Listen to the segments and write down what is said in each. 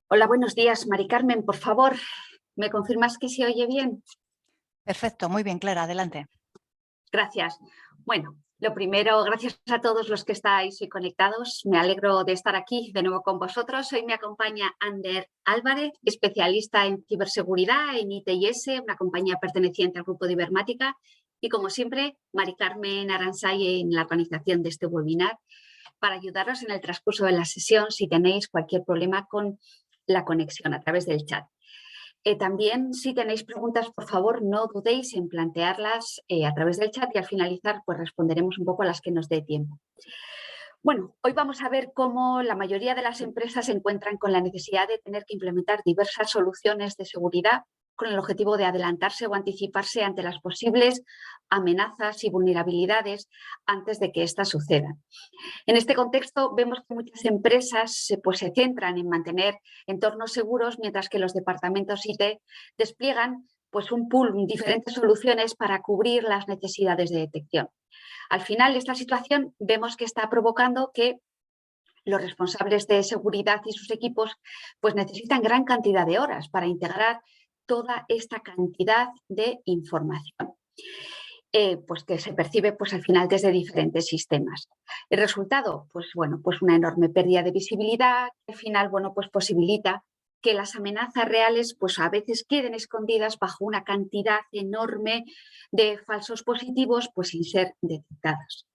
Hola, buenos días, Mari Carmen. Por favor, ¿me confirmas que se oye bien? Perfecto, muy bien, Clara, adelante. Gracias. Bueno, lo primero, gracias a todos los que estáis hoy conectados. Me alegro de estar aquí de nuevo con vosotros. Hoy me acompaña Ander Álvarez, especialista en ciberseguridad en ITS, una compañía perteneciente al grupo de Ibermática. Y como siempre, Mari Carmen Aransay en la organización de este webinar para ayudaros en el transcurso de la sesión si tenéis cualquier problema con la conexión a través del chat. También, si tenéis preguntas, por favor, no dudéis en plantearlas a través del chat y al finalizar pues responderemos un poco a las que nos dé tiempo. Bueno, hoy vamos a ver cómo la mayoría de las empresas se encuentran con la necesidad de tener que implementar diversas soluciones de seguridad con el objetivo de adelantarse o anticiparse ante las posibles amenazas y vulnerabilidades antes de que éstas sucedan. En este contexto vemos que muchas empresas se centran en mantener entornos seguros, mientras que los departamentos IT despliegan pues, un pool, diferentes soluciones para cubrir las necesidades de detección. Al final, esta situación vemos que está provocando que los responsables de seguridad y sus equipos pues, necesitan gran cantidad de horas para integrar toda esta cantidad de información. Pues que se percibe pues, al final desde diferentes sistemas. El resultado, pues bueno, pues una enorme pérdida de visibilidad, que al final, bueno, pues posibilita que las amenazas reales pues a veces queden escondidas bajo una cantidad enorme de falsos positivos pues sin ser detectadas.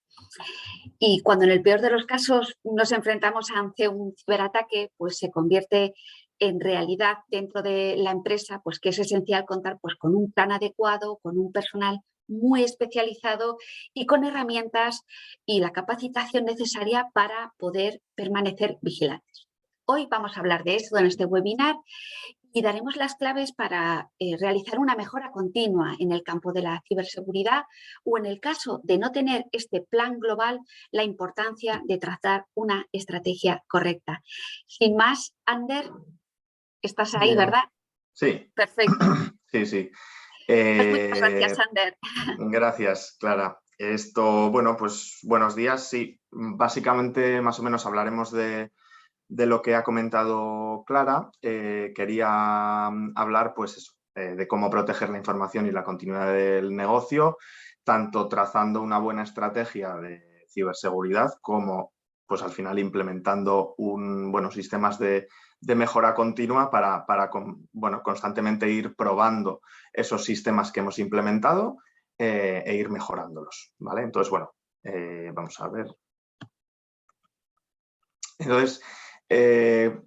Y cuando en el peor de los casos nos enfrentamos ante un ciberataque, pues se convierte en realidad dentro de la empresa, pues que es esencial contar pues con un plan adecuado, con un personal muy especializado y con herramientas y la capacitación necesaria para poder permanecer vigilantes. Hoy vamos a hablar de eso en este webinar y daremos las claves para realizar una mejora continua en el campo de la ciberseguridad o, en el caso de no tener este plan global, la importancia de trazar una estrategia correcta. Sin más, Ander, estás ahí, Bien. ¿verdad? Sí. Perfecto. Sí, sí. Pues muchas gracias, Ander. Gracias, Clara. Bueno, pues buenos días. Sí, básicamente más o menos hablaremos de lo que ha comentado Clara. Quería hablar pues eso, de cómo proteger la información y la continuidad del negocio, tanto trazando una buena estrategia de ciberseguridad como pues al final implementando sistemas de mejora continua para constantemente ir probando esos sistemas que hemos implementado e ir mejorándolos, ¿vale? Entonces, bueno, vamos a ver. Entonces,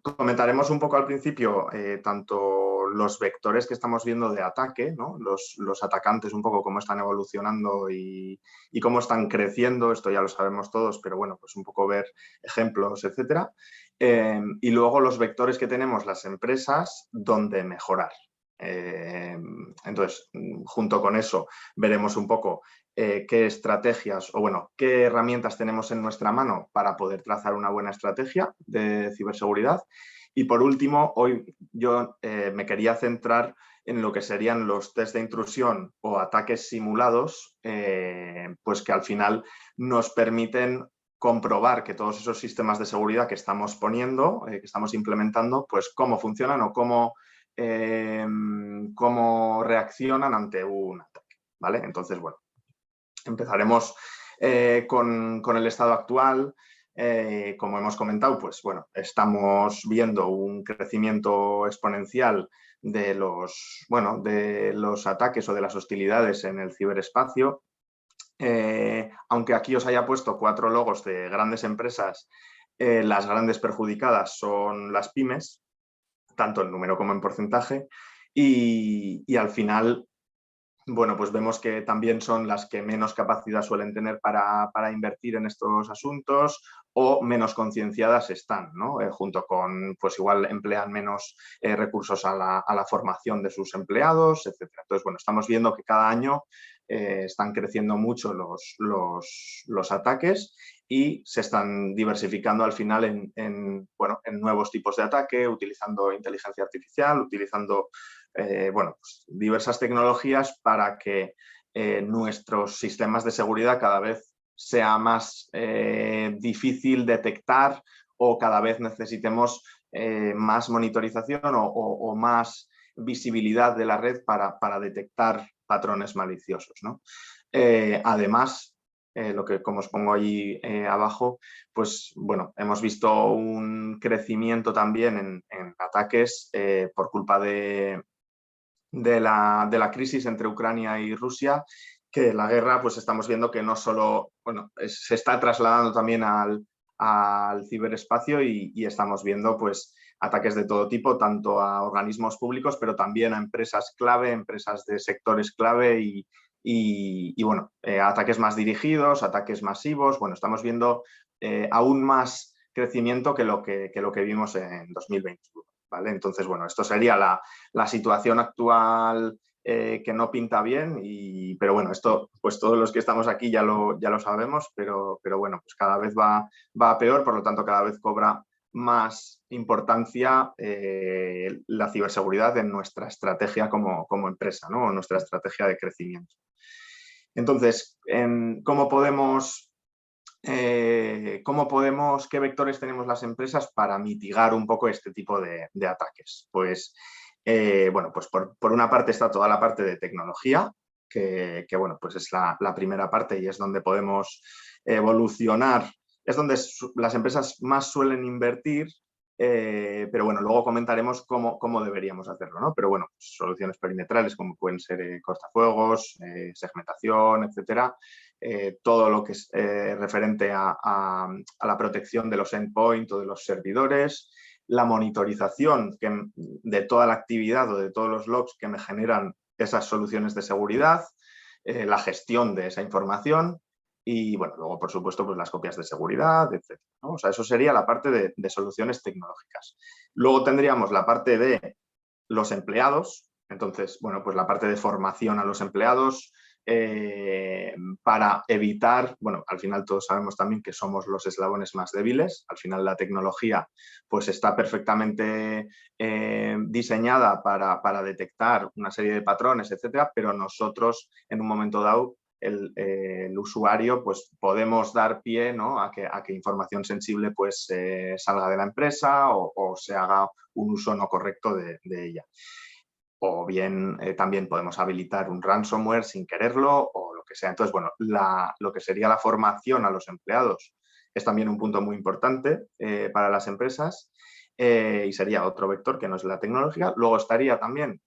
comentaremos un poco al principio tanto los vectores que estamos viendo de ataque, ¿no? Los atacantes, un poco cómo están evolucionando y cómo están creciendo. Esto ya lo sabemos todos, pero bueno, pues un poco ver ejemplos, etcétera. Y luego los vectores que tenemos las empresas donde mejorar. Entonces, junto con eso, veremos un poco qué estrategias qué herramientas tenemos en nuestra mano para poder trazar una buena estrategia de ciberseguridad. Y por último, hoy yo me quería centrar en lo que serían los test de intrusión o ataques simulados, pues que al final nos permiten comprobar que todos esos sistemas de seguridad que estamos poniendo, que estamos implementando, pues cómo funcionan o cómo reaccionan ante un ataque, ¿vale? Entonces, bueno, empezaremos con el estado actual. Como hemos comentado, pues bueno, estamos viendo un crecimiento exponencial de los ataques o de las hostilidades en el ciberespacio. Aunque aquí os haya puesto 4 logos de grandes empresas, las grandes perjudicadas son las pymes, tanto en número como en porcentaje, y al final, bueno, pues vemos que también son las que menos capacidad suelen tener para invertir en estos asuntos o menos concienciadas están, ¿no? Junto con, pues igual emplean menos recursos a la formación de sus empleados, etcétera. Entonces, bueno, estamos viendo que cada año están creciendo mucho los ataques y se están diversificando al final en nuevos tipos de ataque, utilizando inteligencia artificial, utilizando pues diversas tecnologías para que nuestros sistemas de seguridad cada vez sea más difícil detectar o cada vez necesitemos más monitorización o más visibilidad de la red para detectar patrones maliciosos, ¿no? Además, como os pongo ahí abajo, pues bueno, hemos visto un crecimiento también en ataques por culpa de la crisis entre Ucrania y Rusia, que la guerra pues estamos viendo que no solo, bueno, se está trasladando también al ciberespacio y estamos viendo pues ataques de todo tipo, tanto a organismos públicos, pero también a empresas clave, empresas de sectores clave y bueno, ataques más dirigidos, ataques masivos. Bueno, estamos viendo aún más crecimiento que lo que vimos en 2021. ¿Vale? Entonces, bueno, esto sería la situación actual que no pinta bien, pero bueno, esto pues todos los que estamos aquí ya lo sabemos, pero bueno, pues cada vez va a peor, por lo tanto cada vez cobra más importancia la ciberseguridad en nuestra estrategia como empresa, ¿no? En nuestra estrategia de crecimiento. Entonces, ¿qué vectores tenemos las empresas para mitigar un poco este tipo de ataques? Pues, bueno, pues por una parte está toda la parte de tecnología, que bueno, pues es la primera parte y es donde podemos evolucionar, es donde las empresas más suelen invertir, pero bueno, luego comentaremos cómo deberíamos hacerlo, ¿no? Pero bueno, pues soluciones perimetrales como pueden ser cortafuegos, segmentación, etcétera. Todo lo que es referente a la protección de los endpoints o de los servidores, la monitorización de toda la actividad o de todos los logs que me generan esas soluciones de seguridad, la gestión de esa información y, bueno, luego, por supuesto, pues las copias de seguridad, etc., ¿no? O sea, eso sería la parte de soluciones tecnológicas. Luego tendríamos la parte de los empleados. Entonces, bueno, pues la parte de formación a los empleados para evitar, bueno, al final todos sabemos también que somos los eslabones más débiles. Al final la tecnología pues está perfectamente diseñada para detectar una serie de patrones, etcétera, pero nosotros en un momento dado el usuario pues podemos dar pie, ¿no? a que información sensible pues salga de la empresa o se haga un uso no correcto de ella. O bien también podemos habilitar un ransomware sin quererlo o lo que sea. Entonces, bueno, lo que sería la formación a los empleados es también un punto muy importante para las empresas y sería otro vector que no es la tecnológica. Luego estaría también,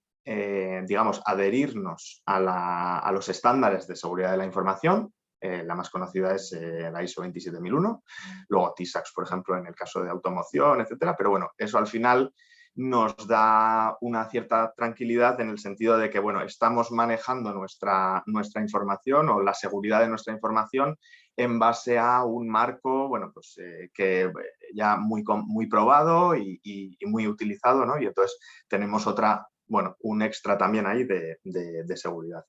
digamos, adherirnos a los estándares de seguridad de la información. La más conocida es la ISO 27001, luego TISAX, por ejemplo, en el caso de automoción, etcétera. Pero bueno, eso al final nos da una cierta tranquilidad en el sentido de que, bueno, estamos manejando nuestra información o la seguridad de nuestra información en base a un marco, bueno, pues que ya muy probado y muy utilizado, ¿no? Y entonces tenemos un extra también ahí de seguridad.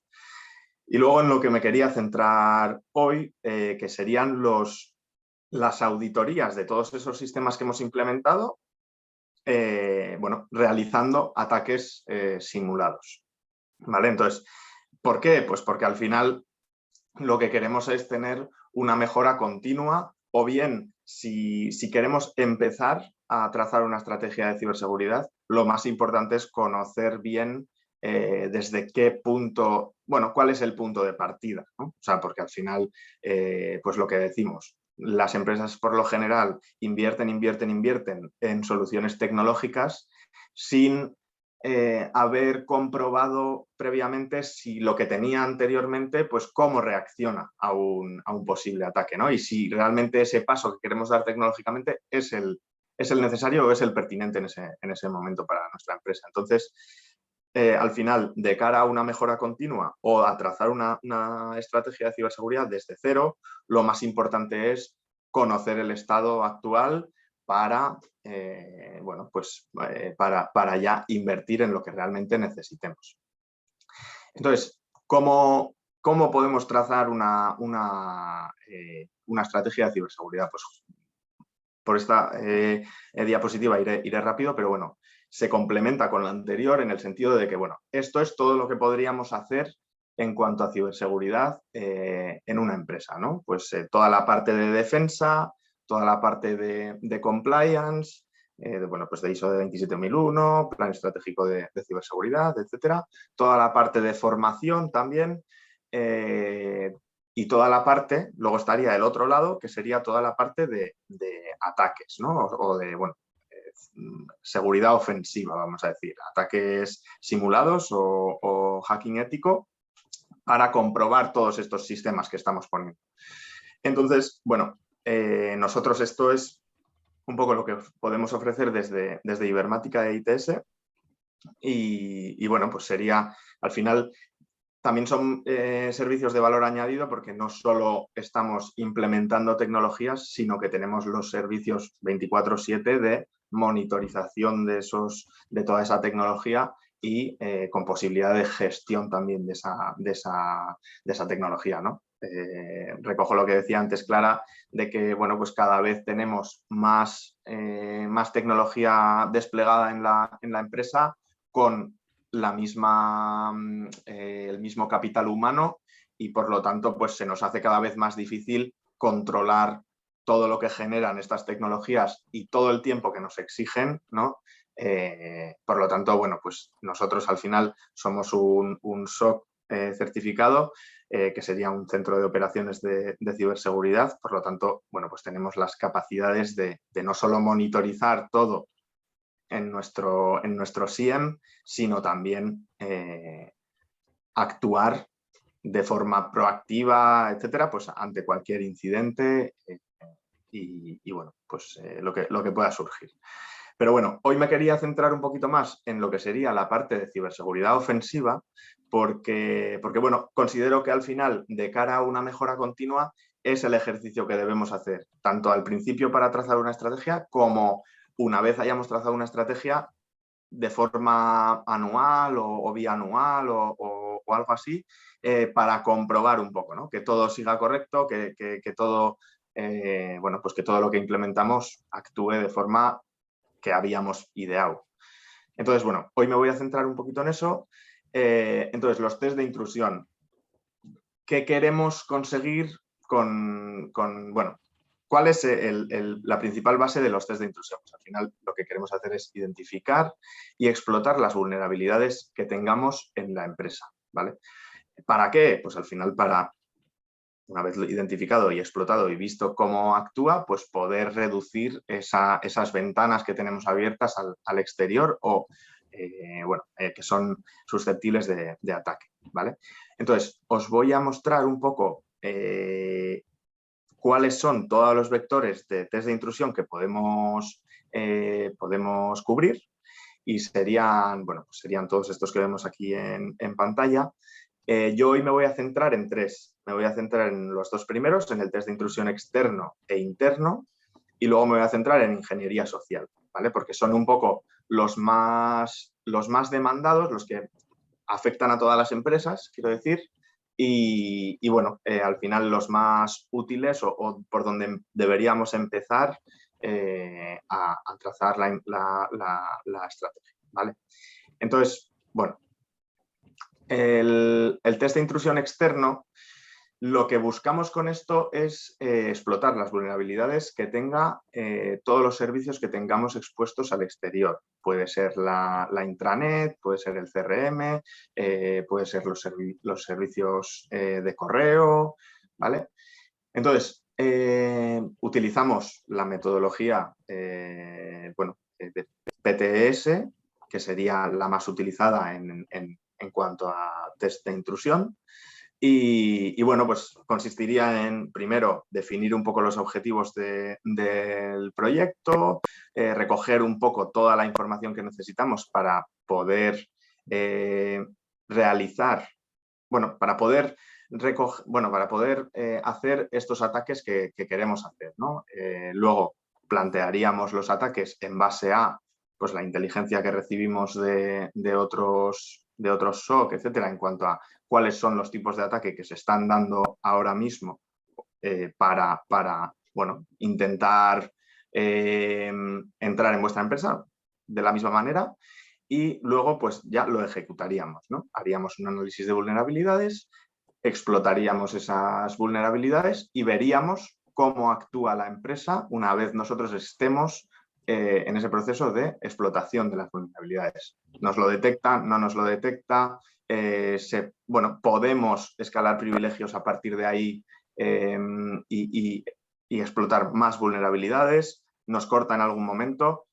Y luego en lo que me quería centrar hoy, que serían las auditorías de todos esos sistemas que hemos implementado, bueno, realizando ataques simulados. ¿Vale? Entonces, ¿por qué? Pues porque al final lo que queremos es tener una mejora continua o bien si queremos empezar a trazar una estrategia de ciberseguridad, lo más importante es conocer bien desde qué punto, bueno, cuál es el punto de partida, ¿no? O sea, porque al final, pues lo que decimos, las empresas por lo general invierten en soluciones tecnológicas sin haber comprobado previamente si lo que tenía anteriormente, pues cómo reacciona a un posible ataque, ¿no? Y si realmente ese paso que queremos dar tecnológicamente es el necesario o es el pertinente en ese momento para nuestra empresa. Entonces, al final, de cara a una mejora continua o a trazar una estrategia de ciberseguridad desde cero, lo más importante es conocer el estado actual para, bueno, pues, para ya invertir en lo que realmente necesitemos. Entonces, ¿cómo podemos trazar una estrategia de ciberseguridad? Pues por esta diapositiva iré rápido, pero bueno, se complementa con la anterior en el sentido de que, bueno, esto es todo lo que podríamos hacer en cuanto a ciberseguridad en una empresa, ¿no? Pues toda la parte de defensa, toda la parte de compliance, bueno, pues de ISO de 27001, plan estratégico de ciberseguridad, etcétera. Toda la parte de formación también. Y toda la parte, luego estaría el otro lado, que sería toda la parte de ataques, ¿no? O de, bueno, seguridad ofensiva, vamos a decir. Ataques simulados o hacking ético para comprobar todos estos sistemas que estamos poniendo. Entonces, bueno, nosotros esto es un poco lo que podemos ofrecer desde Ibermática e ITS y bueno, pues sería, al final, también son servicios de valor añadido porque no solo estamos implementando tecnologías, sino que tenemos los servicios 24/7 de monitorización de toda esa tecnología y con posibilidad de gestión también de esa tecnología, ¿no? Recojo lo que decía antes Clara, de que bueno, pues cada vez tenemos más tecnología desplegada en la empresa con el mismo capital humano y por lo tanto pues se nos hace cada vez más difícil controlar todo lo que generan estas tecnologías y todo el tiempo que nos exigen, ¿no? Por lo tanto, bueno, pues nosotros al final somos un SOC certificado, que sería un centro de operaciones de ciberseguridad. Por lo tanto, bueno, pues tenemos las capacidades de no solo monitorizar todo en nuestro SIEM, sino también actuar de forma proactiva, etcétera, pues ante cualquier incidente y bueno, pues lo que pueda surgir. Pero bueno, hoy me quería centrar un poquito más en lo que sería la parte de ciberseguridad ofensiva, porque bueno, considero que al final, de cara a una mejora continua, es el ejercicio que debemos hacer, tanto al principio para trazar una estrategia, como una vez hayamos trazado una estrategia de forma anual o bianual o algo así, para comprobar un poco, ¿no? Que todo siga correcto, que todo, bueno, pues que todo lo que implementamos actúe de forma que habíamos ideado. Entonces, bueno, hoy me voy a centrar un poquito en eso. Entonces, los test de intrusión. ¿Qué queremos conseguir bueno, ¿cuál es la principal base de los test de intrusión? Pues al final lo que queremos hacer es identificar y explotar las vulnerabilidades que tengamos en la empresa, ¿vale? ¿Para qué? Pues al final para, una vez identificado y explotado y visto cómo actúa, pues poder reducir esas ventanas que tenemos abiertas al exterior o, bueno, que son susceptibles de ataque, ¿vale? Entonces, os voy a mostrar un poco cuáles son todos los vectores de test de intrusión que podemos cubrir y serían, bueno, pues serían todos estos que vemos aquí en pantalla. Yo hoy me voy a centrar en tres. Me voy a centrar en los dos primeros, en el test de intrusión externo e interno, y luego me voy a centrar en ingeniería social, ¿vale? Porque son un poco los más demandados, los que afectan a todas las empresas, quiero decir, y bueno, al final los más útiles o por donde deberíamos empezar a trazar la estrategia, ¿vale? Entonces, bueno, el test de intrusión externo, lo que buscamos con esto es explotar las vulnerabilidades que tenga todos los servicios que tengamos expuestos al exterior. Puede ser la intranet, puede ser el CRM, puede ser los servicios de correo, ¿vale? Entonces, utilizamos la metodología bueno, de PTS, que sería la más utilizada en cuanto a test de intrusión. Y bueno, pues consistiría en, primero, definir un poco los objetivos del proyecto, recoger un poco toda la información que necesitamos para poder realizar, bueno, para poder hacer estos ataques que queremos hacer, ¿no? Luego plantearíamos los ataques en base a pues, la inteligencia que recibimos de otros SOC, etcétera, en cuanto a cuáles son los tipos de ataque que se están dando ahora mismo para bueno, intentar entrar en vuestra empresa de la misma manera. Y luego, pues ya lo ejecutaríamos, ¿no? Haríamos un análisis de vulnerabilidades, explotaríamos esas vulnerabilidades y veríamos cómo actúa la empresa una vez nosotros estemos en ese proceso de explotación de las vulnerabilidades. ¿Nos lo detecta? ¿No nos lo detecta? Bueno, podemos escalar privilegios a partir de ahí y explotar más vulnerabilidades. Nos corta en algún momento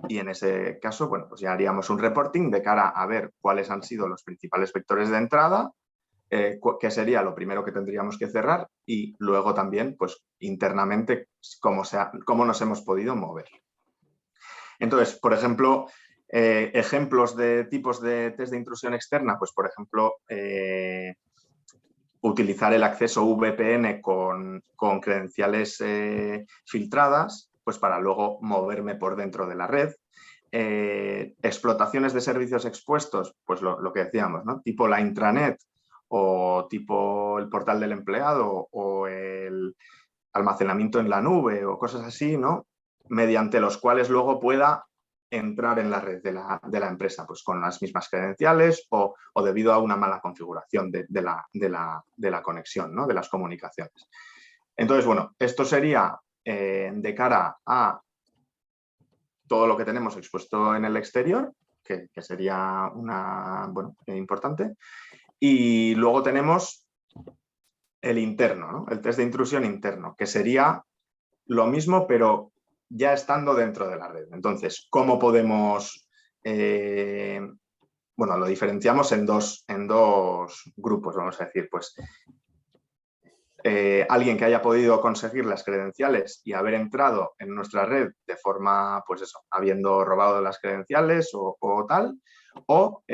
y en ese caso, bueno, pues ya haríamos un reporting de cara a ver cuáles han sido los principales vectores de entrada, que sería lo primero que tendríamos que cerrar, y luego también, pues internamente, cómo nos hemos podido mover. Entonces, por ejemplo, ejemplos de tipos de test de intrusión externa, pues por ejemplo, utilizar el acceso VPN con credenciales filtradas, pues para luego moverme por dentro de la red. Explotaciones de servicios expuestos, pues lo que decíamos, ¿no? Tipo la intranet o tipo el portal del empleado o el almacenamiento en la nube o cosas así, ¿no? Mediante los cuales luego pueda entrar en la red de la empresa, pues con las mismas credenciales o debido a una mala configuración de la conexión, ¿no? De las comunicaciones. Entonces, bueno, esto sería de cara a todo lo que tenemos expuesto en el exterior, que sería importante. Y luego tenemos el interno, ¿no? El test de intrusión interno, que sería lo mismo, pero ya estando dentro de la red. Entonces, ¿cómo podemos...? Bueno, lo diferenciamos en dos grupos, vamos a decir. Pues alguien que haya podido conseguir las credenciales y haber entrado en nuestra red de forma, pues eso, habiendo robado las credenciales o tal, o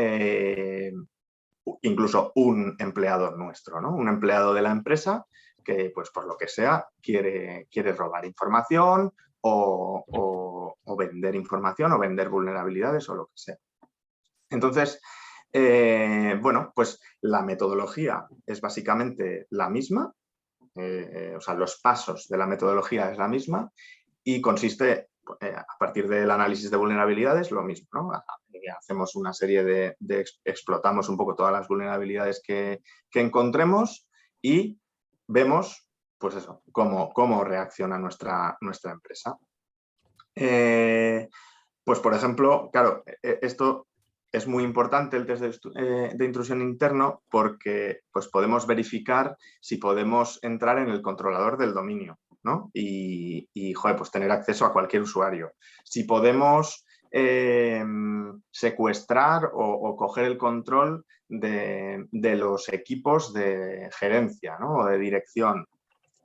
incluso un empleado nuestro, ¿no? Un empleado de la empresa que, pues por lo que sea, quiere robar información o vender información o vender vulnerabilidades o lo que sea. Entonces, bueno, pues la metodología es básicamente la misma, o sea, los pasos de la metodología es la misma y consiste, a partir del análisis de vulnerabilidades, lo mismo, ¿no? Hacemos una serie explotamos un poco todas las vulnerabilidades que encontremos y vemos, pues eso, cómo reacciona nuestra empresa. Pues, por ejemplo, claro, esto es muy importante, el test de intrusión interno, porque pues, podemos verificar si podemos entrar en el controlador del dominio, ¿no? Y joder, pues tener acceso a cualquier usuario. Si podemos secuestrar o coger el control de los equipos de gerencia, ¿no? O de dirección.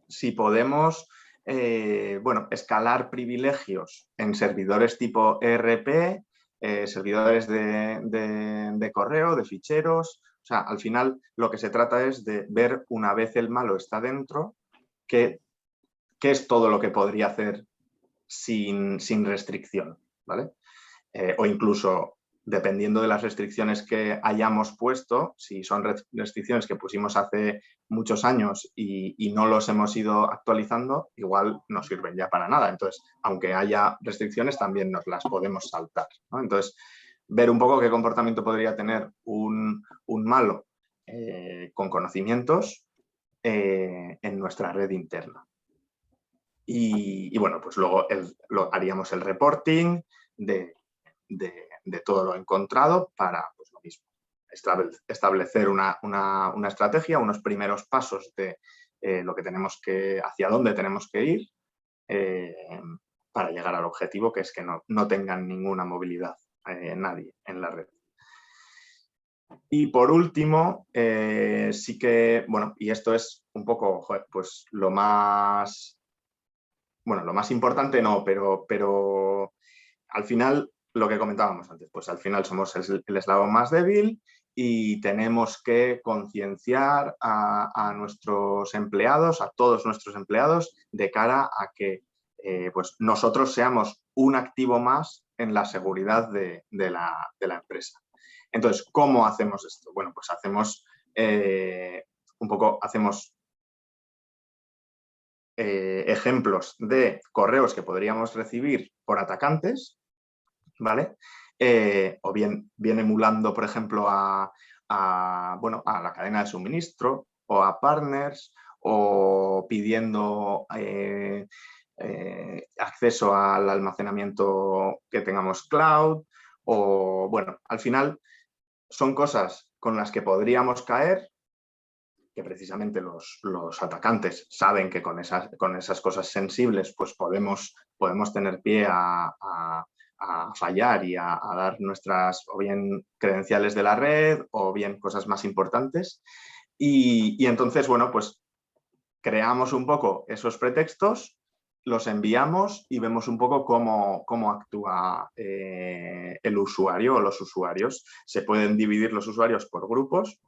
Si podemos escalar privilegios en servidores tipo ERP, servidores de correo, de ficheros. O sea, al final lo que se trata es de ver, una vez el malo está dentro, qué es todo lo que podría hacer sin restricción, ¿vale? O incluso, dependiendo de las restricciones que hayamos puesto, si son restricciones que pusimos hace muchos años y no los hemos ido actualizando, igual no sirven ya para nada. Entonces, aunque haya restricciones, también nos las podemos saltar, ¿no? Entonces, ver un poco qué comportamiento podría tener un malo con conocimientos en nuestra red interna. Y bueno, pues luego haríamos el reporting de todo lo encontrado para, pues lo mismo, establecer una estrategia, unos primeros pasos de lo que hacia dónde tenemos que ir para llegar al objetivo, que es que no tengan ninguna movilidad nadie en la red. Y por último, sí que, bueno, y esto es un poco, joder, pues lo más importante no, pero al final, lo que comentábamos antes, pues al final somos el eslabón más débil y tenemos que concienciar a nuestros empleados, a todos nuestros empleados, de cara a que pues nosotros seamos un activo más en la seguridad de la empresa. Entonces, ¿cómo hacemos esto? Bueno, pues hacemos ejemplos de correos que podríamos recibir por atacantes, ¿vale? O bien emulando, por ejemplo, a la cadena de suministro o a partners, o pidiendo acceso al almacenamiento que tengamos cloud, o bueno, al final son cosas con las que podríamos caer, que precisamente los atacantes saben que con esas cosas sensibles pues podemos tener pie a fallar y a dar nuestras o bien credenciales de la red o bien cosas más importantes. Y entonces, bueno, pues creamos un poco esos pretextos, los enviamos y vemos un poco cómo actúa el usuario o los usuarios. Se pueden dividir los usuarios por grupos,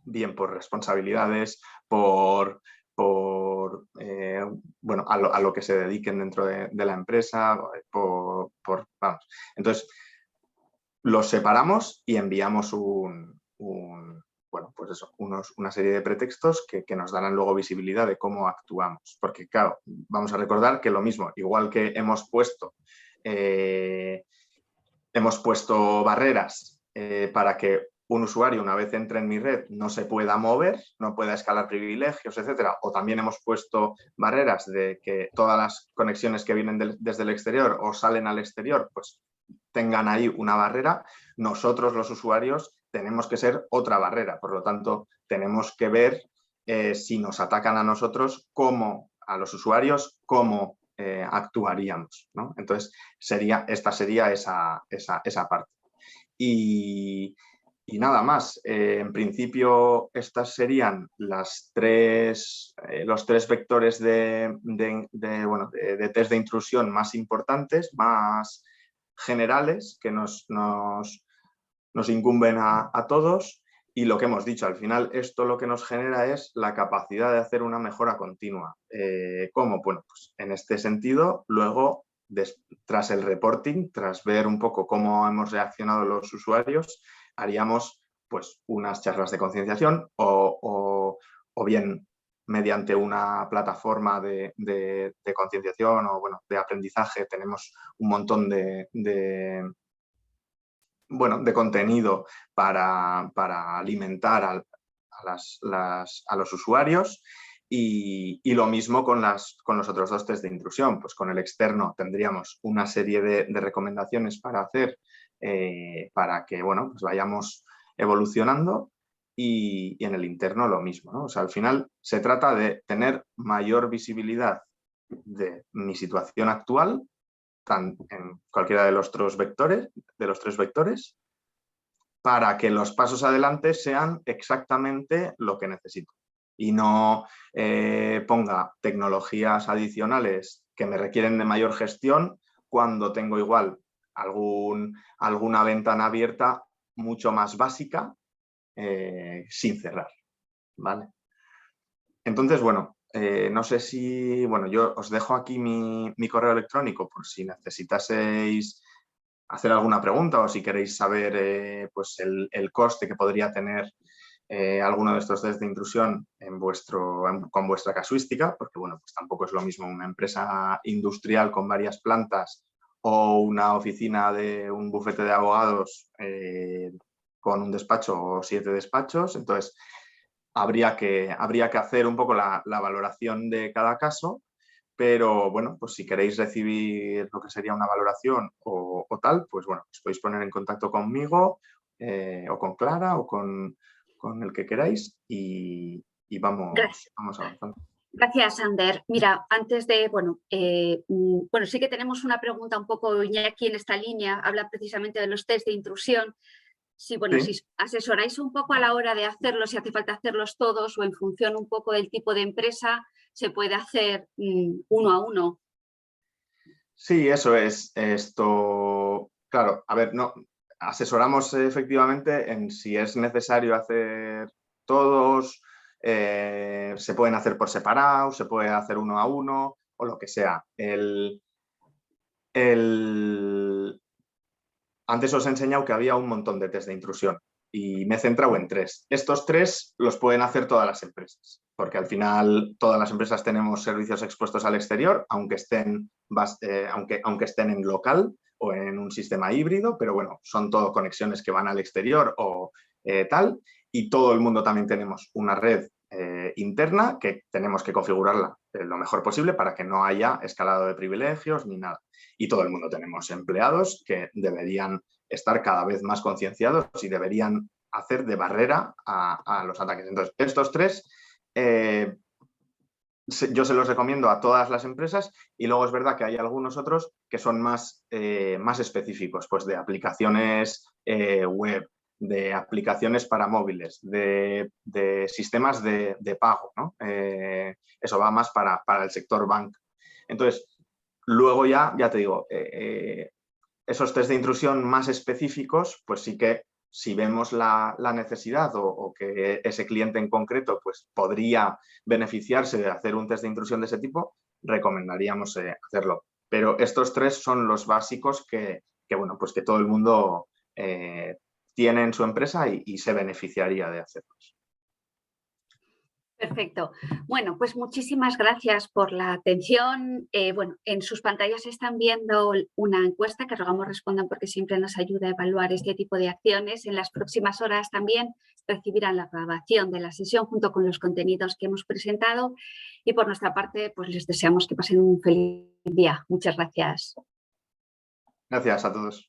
bien por responsabilidades, bueno, a lo que se dediquen dentro de la empresa, vamos. Entonces, los separamos y enviamos bueno, pues eso, una serie de pretextos que nos darán luego visibilidad de cómo actuamos. Porque, claro, vamos a recordar que lo mismo, igual que hemos puesto barreras para que un usuario, una vez entre en mi red, no se pueda mover, no pueda escalar privilegios, etcétera. O también hemos puesto barreras de que todas las conexiones que vienen desde el exterior o salen al exterior, pues tengan ahí una barrera. Nosotros, los usuarios, tenemos que ser otra barrera. Por lo tanto, tenemos que ver si nos atacan a nosotros, a los usuarios, cómo actuaríamos, ¿no? Entonces, esta sería esa parte. Y nada más. En principio, estas serían los tres vectores de test de intrusión más importantes, más generales, que nos incumben a todos. Y lo que hemos dicho, al final, esto lo que nos genera es la capacidad de hacer una mejora continua. ¿Cómo? Bueno, pues en este sentido, luego, tras el reporting, tras ver un poco cómo hemos reaccionado los usuarios, haríamos pues unas charlas de concienciación o bien mediante una plataforma de concienciación o bueno, de aprendizaje. Tenemos un montón de contenido para alimentar a los usuarios. Y lo mismo con los otros dos test de intrusión. Pues con el externo tendríamos una serie de recomendaciones para hacer para que bueno, pues vayamos evolucionando, y en el interno lo mismo, ¿no? O sea, al final se trata de tener mayor visibilidad de mi situación actual en cualquiera de los tres vectores, para que los pasos adelante sean exactamente lo que necesito y no ponga tecnologías adicionales que me requieren de mayor gestión cuando tengo igual alguna ventana abierta mucho más básica sin cerrar, ¿vale? Entonces, bueno, no sé si... Bueno, yo os dejo aquí mi correo electrónico por si necesitaseis hacer alguna pregunta o si queréis saber pues el coste que podría tener alguno de estos test de intrusión con vuestra casuística, porque bueno, pues tampoco es lo mismo una empresa industrial con varias plantas o una oficina de un bufete de abogados con un despacho o 7 despachos. Entonces, habría que hacer un poco la valoración de cada caso, pero bueno, pues si queréis recibir lo que sería una valoración o tal, pues bueno, os podéis poner en contacto conmigo o con Clara o con el que queráis y vamos avanzando. Gracias, Ander. Mira, antes de, bueno, sí que tenemos una pregunta un poco Iñaki en esta línea, habla precisamente de los test de intrusión. Sí, bueno, ¿Sí? si asesoráis un poco a la hora de hacerlos, si hace falta hacerlos todos o en función un poco del tipo de empresa, se puede hacer uno a uno. Sí, eso es. Esto, claro, a ver, no, asesoramos efectivamente en si es necesario hacer todos, se pueden hacer por separado, se puede hacer uno a uno o lo que sea. Antes os he enseñado que había un montón de test de intrusión y me he centrado en 3. Estos 3 los pueden hacer todas las empresas, porque al final todas las empresas tenemos servicios expuestos al exterior, aunque estén en local o en un sistema híbrido, pero bueno, son todo conexiones que van al exterior o tal, y todo el mundo también tenemos una red interna que tenemos que configurarla lo mejor posible para que no haya escalado de privilegios ni nada. Y todo el mundo tenemos empleados que deberían estar cada vez más concienciados y deberían hacer de barrera a los ataques. Entonces, estos tres yo se los recomiendo a todas las empresas y luego es verdad que hay algunos otros que son más específicos, pues de aplicaciones web, de aplicaciones para móviles, de sistemas de pago, ¿no? Eso va más para el sector banca. Entonces, luego ya te digo, esos test de intrusión más específicos, pues sí que si vemos la necesidad o que ese cliente en concreto pues, podría beneficiarse de hacer un test de intrusión de ese tipo, recomendaríamos hacerlo. Pero estos tres son los básicos que bueno, pues que todo el mundo tiene en su empresa y se beneficiaría de hacerlos. Perfecto. Bueno, pues muchísimas gracias por la atención. Bueno, en sus pantallas están viendo una encuesta que rogamos respondan porque siempre nos ayuda a evaluar este tipo de acciones. En las próximas horas también recibirán la grabación de la sesión junto con los contenidos que hemos presentado y por nuestra parte pues les deseamos que pasen un feliz día. Muchas gracias. Gracias a todos.